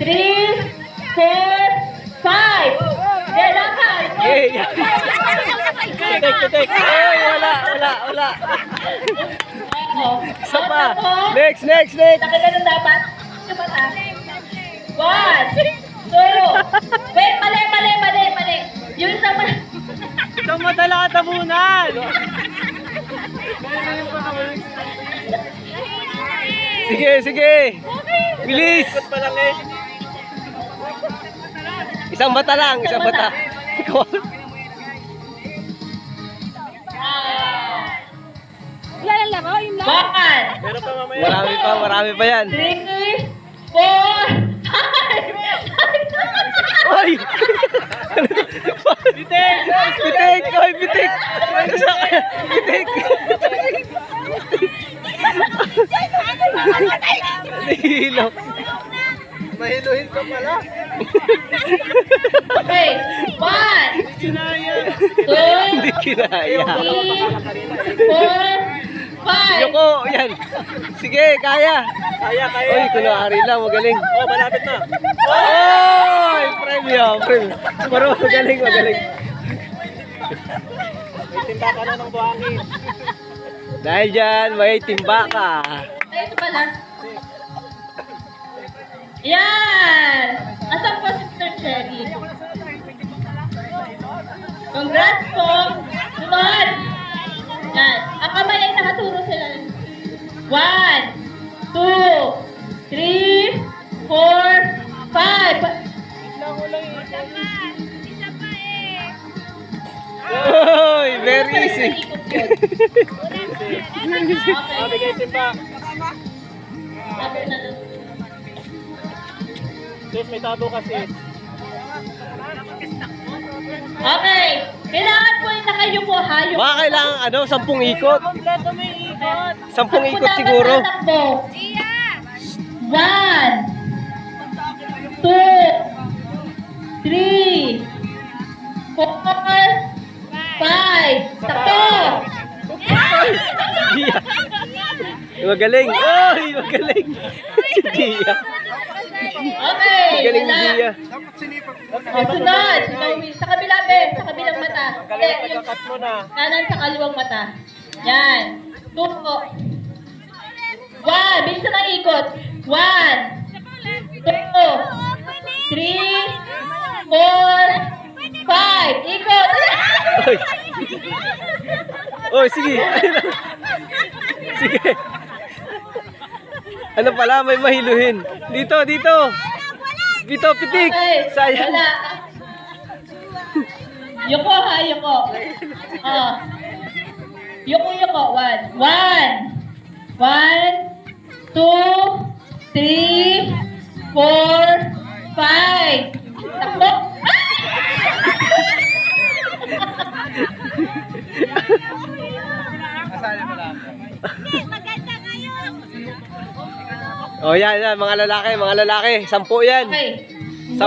5. Lakad. Pitik. Ay, wala. Isa pa. Next. Nakita ng dapat. 1, 2. Wait, mali. Yung isa pa. Itong madala tabunan. Sige. Bilis. Isang bata lang. Yan lang, oh, yung lang. 1. Marami pa yan. 3, 4, 5. Ay! Pitik! Oy, pitik! Pitik! Nahilo. Mahiluhin ka pala. Okay. 1, 2, Hindi kinaya. 3, 4, 5. Yoko, yan. Sige, kaya. Oy, kunwari lang, magaling. Oh, malapit na. Oy, premium. Pero magaling. May timba ka na ng buhangin. Dahil dyan, may timba ka. Ay, ito pala. Yan! Asan po Sister Cherry? Congrats po! Sunod! Yan. Ang kamay ay nakaturo sila. 1, 2, 3, 4, 5. Oy, very easy. Bigay timba. Sis, may tabo kasi. Okay. Kailangan po yung nakayupo ha. Baka kailangan 10 ikot. Kompleto may ikot. 10 ikot siguro. 1, 2, 3, 4, 5. Takbo! Dia. Magaling. Oy, magaling. Si Dia. Okay. Magaling ni wala. Dia. Sunod. Sa kabila, Ben. Sa kabilang mata. Hindi, yung Cut mo na. kanan sa kaliwang mata. Yan. 2. 1. Bilisan ang ikot. 1, 2, 3, 4, 5. Ikot. Oy. Oy, sige. Sige. Ano pala, may mahiluhin. Dito. Dito, pitik. Okay. Sayang. Wala. Yuko ha, yuko. Oh. Yuko. 1. 2, 3, 4, 5. Takbo. Maganda ngayon. Oh, yan, mga lalaki. 10 yan. Okay. 10.